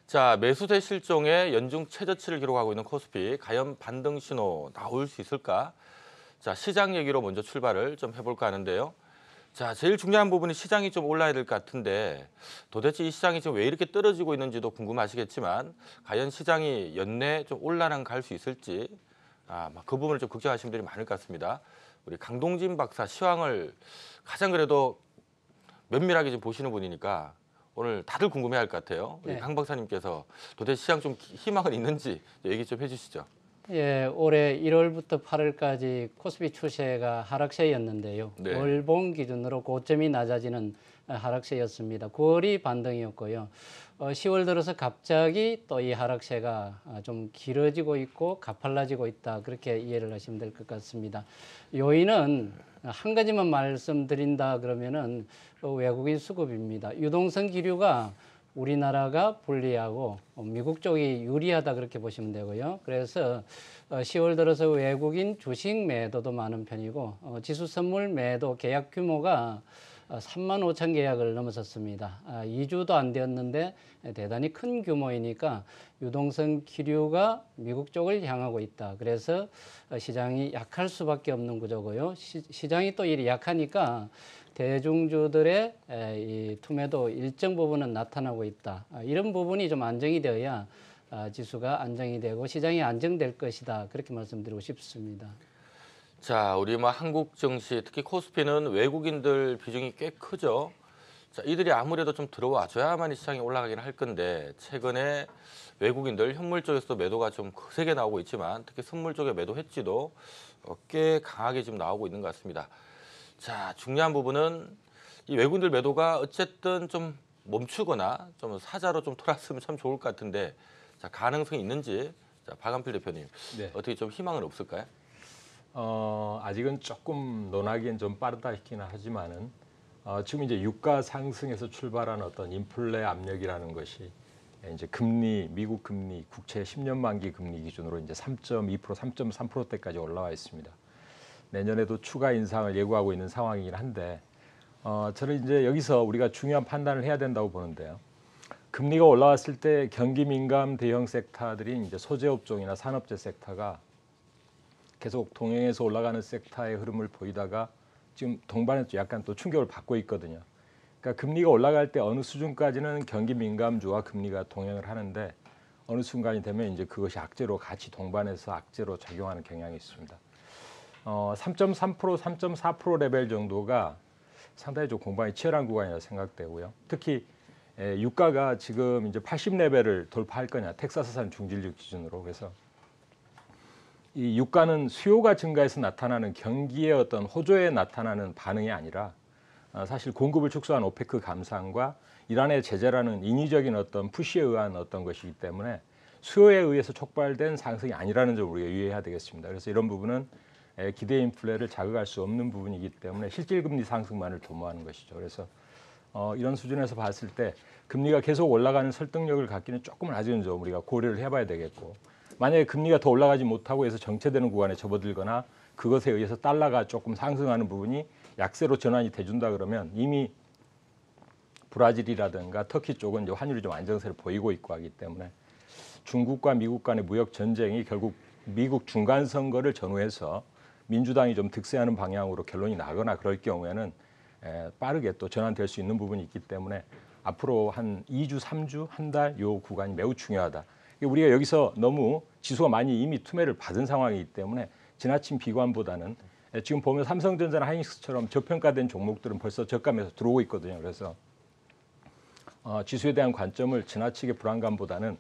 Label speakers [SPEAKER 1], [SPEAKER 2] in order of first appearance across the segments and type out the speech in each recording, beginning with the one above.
[SPEAKER 1] 자, 매수세 실종에 연중 최저치를 기록하고 있는 코스피, 과연 반등 신호 나올 수 있을까? 자, 시장 얘기로 먼저 출발을 좀 해볼까 하는데요. 자, 제일 중요한 부분이 시장이 좀 올라야 될 것 같은데 도대체 이 시장이 지금 왜 이렇게 떨어지고 있는지도 궁금하시겠지만 과연 시장이 연내 좀 올라는 갈 수 있을지 그 부분을 좀 걱정하시는 분들이 많을 것 같습니다. 우리 강동진 박사 시황을 가장 그래도 면밀하게 좀 보시는 분이니까 오늘 다들 궁금해할 것 같아요. 우리
[SPEAKER 2] 네.
[SPEAKER 1] 강 박사님께서 도대체 시장 좀 희망은 있는지 얘기 좀 해주시죠.
[SPEAKER 2] 예, 올해 1월부터 8월까지 코스피 추세가 하락세였는데요.
[SPEAKER 1] 네.
[SPEAKER 2] 월봉 기준으로 고점이 낮아지는 하락세였습니다. 9월이 반등이었고요. 10월 들어서 갑자기 또 이 하락세가 좀 길어지고 있고 가팔라지고 있다. 그렇게 이해를 하시면 될 것 같습니다. 요인은 한 가지만 말씀드린다 그러면은 외국인 수급입니다. 유동성 기류가 우리나라가 불리하고 미국 쪽이 유리하다 그렇게 보시면 되고요. 그래서 10월 들어서 외국인 주식 매도도 많은 편이고 지수 선물 매도 계약 규모가 3만 5천 계약을 넘어섰습니다. 2주도 안 되었는데 대단히 큰 규모이니까 유동성 기류가 미국 쪽을 향하고 있다. 그래서 시장이 약할 수밖에 없는 구조고요. 시장이 또 이리 약하니까 대중주들의 이 투매도 일정 부분은 나타나고 있다. 이런 부분이 좀 안정이 되어야 지수가 안정이 되고 시장이 안정될 것이다. 그렇게 말씀드리고 싶습니다.
[SPEAKER 1] 자, 우리 한국 증시 특히 코스피는 외국인들 비중이 꽤 크죠. 자, 이들이 아무래도 좀 들어와 줘야만 이 시장이 올라가긴 할 건데 최근에 외국인들 현물 쪽에서도 매도가 좀 거세게 나오고 있지만 특히 선물 쪽의 매도 hedge도 꽤 강하게 지금 나오고 있는 것 같습니다. 자, 중요한 부분은 이 외국인들 매도가 어쨌든 좀 멈추거나 좀 사자로 좀 돌았으면 참 좋을 것 같은데 자, 가능성이 있는지 자, 박한필 대표님
[SPEAKER 3] 네.
[SPEAKER 1] 어떻게 좀 희망은 없을까요?
[SPEAKER 3] 아직은 조금 논하기엔 좀 빠르다 있기는 하지만은 지금 이제 유가 상승에서 출발한 어떤 인플레 압력이라는 것이 이제 금리, 미국 금리, 국채 10년 만기 금리 기준으로 이제 3.2%, 3.3%대까지 올라와 있습니다. 내년에도 추가 인상을 예고하고 있는 상황이긴 한데 저는 이제 여기서 우리가 중요한 판단을 해야 된다고 보는데요. 금리가 올라왔을 때 경기 민감 대형 섹터들인 이제 소재 업종이나 산업재 섹터가 계속 동행해서 올라가는 섹터의 흐름을 보이다가 지금 동반해서 약간 또 충격을 받고 있거든요. 그러니까 금리가 올라갈 때 어느 수준까지는 경기 민감주와 금리가 동행을 하는데 어느 순간이 되면 이제 그것이 악재로 같이 동반해서 악재로 작용하는 경향이 있습니다. 3.3%, 3.4% 레벨 정도가 상당히 좀 공방이 치열한 구간이라 생각되고요. 특히 유가가 지금 이제 80 레벨을 돌파할 거냐, 텍사스산 중진류 기준으로. 그래서 이 유가는 수요가 증가해서 나타나는 경기의 어떤 호조에 나타나는 반응이 아니라 사실 공급을 축소한 오페크 감산과 이란의 제재라는 인위적인 어떤 푸시에 의한 어떤 것이기 때문에 수요에 의해서 촉발된 상승이 아니라는 점을 우리가 유의해야 되겠습니다. 그래서 이런 부분은 기대 인플레를 자극할 수 없는 부분이기 때문에 실질금리 상승만을 도모하는 것이죠. 그래서 이런 수준에서 봤을 때 금리가 계속 올라가는 설득력을 갖기는 조금은 아직은 좀 우리가 고려를 해봐야 되겠고 만약에 금리가 더 올라가지 못하고 해서 정체되는 구간에 접어들거나 그것에 의해서 달러가 조금 상승하는 부분이 약세로 전환이 돼준다 그러면 이미 브라질이라든가 터키 쪽은 이제 환율이 좀 안정세를 보이고 있고 하기 때문에 중국과 미국 간의 무역 전쟁이 결국 미국 중간 선거를 전후해서 민주당이 좀 득세하는 방향으로 결론이 나거나 그럴 경우에는 빠르게 또 전환될 수 있는 부분이 있기 때문에 앞으로 한 2주, 3주, 한 달 요 구간이 매우 중요하다. 우리가 여기서 너무 지수가 많이 이미 투매를 받은 상황이기 때문에 지나친 비관보다는 지금 보면 삼성전자나 하이닉스처럼 저평가된 종목들은 벌써 저가에서 들어오고 있거든요. 그래서 지수에 대한 관점을 지나치게 불안감보다는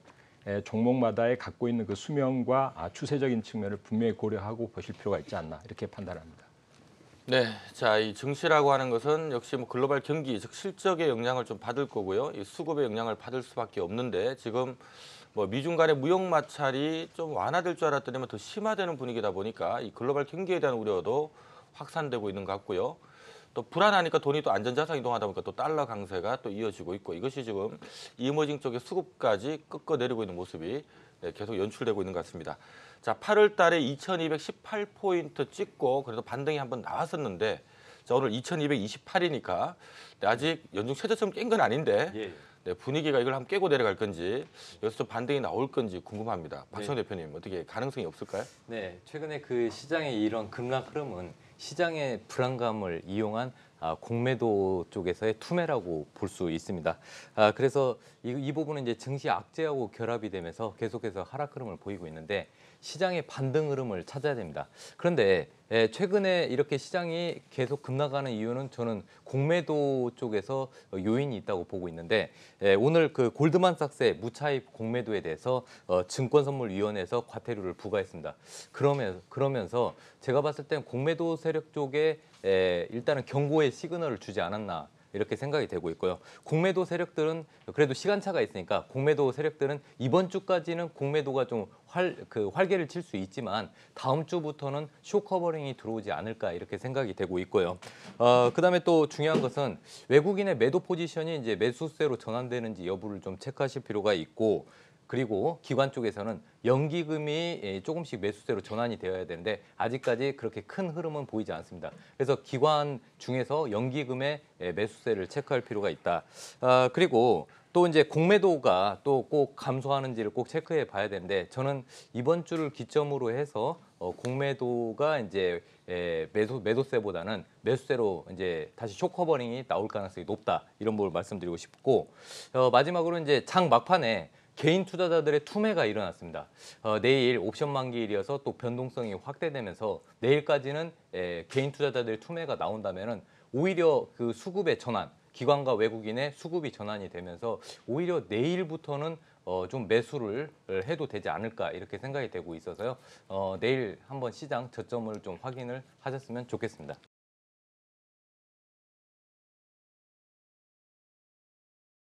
[SPEAKER 3] 종목마다의 갖고 있는 그 수명과 추세적인 측면을 분명히 고려하고 보실 필요가 있지 않나 이렇게 판단합니다.
[SPEAKER 1] 네, 자, 이 증시라고 하는 것은 역시 글로벌 경기, 즉 실적의 영향을 좀 받을 거고요. 이 수급의 영향을 받을 수밖에 없는데 지금 미중 간의 무역 마찰이 좀 완화될 줄 알았더니 더 심화되는 분위기다 보니까 이 글로벌 경기에 대한 우려도 확산되고 있는 것 같고요. 또 불안하니까 돈이 또 안전자산 이동하다 보니까 또 달러 강세가 또 이어지고 있고 이것이 지금 이머징 쪽의 수급까지 꺾어내리고 있는 모습이 계속 연출되고 있는 것 같습니다. 자, 8월 달에 2218포인트 찍고 그래도 반등이 한번 나왔었는데 자, 오늘 2228이니까 아직 연중 최저점 깬 건 아닌데 네, 분위기가 이걸 한번 깨고 내려갈 건지 여기서 좀 반등이 나올 건지 궁금합니다. 박성
[SPEAKER 4] 네.
[SPEAKER 1] 대표님 어떻게 가능성이 없을까요?
[SPEAKER 4] 네, 최근에 그 시장의 이런 급락 흐름은 시장의 불안감을 이용한 공매도 쪽에서의 투매라고 볼 수 있습니다. 그래서 이 부분은 이제 증시 악재하고 결합이 되면서 계속해서 하락 흐름을 보이고 있는데 시장의 반등 흐름을 찾아야 됩니다. 그런데 최근에 이렇게 시장이 계속 급락하는 이유는 저는 공매도 쪽에서 요인이 있다고 보고 있는데 오늘 그 골드만삭스의 무차입 공매도에 대해서 증권선물위원회에서 과태료를 부과했습니다. 그러면서 제가 봤을 땐 공매도 세력 쪽에 일단은 경고의 시그널을 주지 않았나 이렇게 생각이 되고 있고요. 공매도 세력들은 그래도 시간차가 있으니까 공매도 세력들은 이번 주까지는 공매도가 좀 활개를 칠 수 있지만 다음 주부터는 쇼커버링이 들어오지 않을까 이렇게 생각이 되고 있고요. 그다음에 또 중요한 것은 외국인의 매도 포지션이 이제 매수세로 전환되는지 여부를 좀 체크하실 필요가 있고 그리고 기관 쪽에서는 연기금이 조금씩 매수세로 전환이 되어야 되는데 아직까지 그렇게 큰 흐름은 보이지 않습니다. 그래서 기관 중에서 연기금의 매수세를 체크할 필요가 있다. 그리고 또 이제 공매도가 또 꼭 감소하는지를 꼭 체크해 봐야 되는데 저는 이번 주를 기점으로 해서 공매도가 이제 매도세보다는 매수세로 이제 다시 쇼커버링이 나올 가능성이 높다 이런 부분을 말씀드리고 싶고 마지막으로 이제 장 막판에 개인 투자자들의 투매가 일어났습니다. 내일 옵션 만기일이어서 또 변동성이 확대되면서 내일까지는 개인 투자자들의 투매가 나온다면은 오히려 그 수급의 전환, 기관과 외국인의 수급이 전환이 되면서 오히려 내일부터는 좀 매수를 해도 되지 않을까 이렇게 생각이 되고 있어서요. 내일 한번 시장 저점을 좀 확인을 하셨으면 좋겠습니다.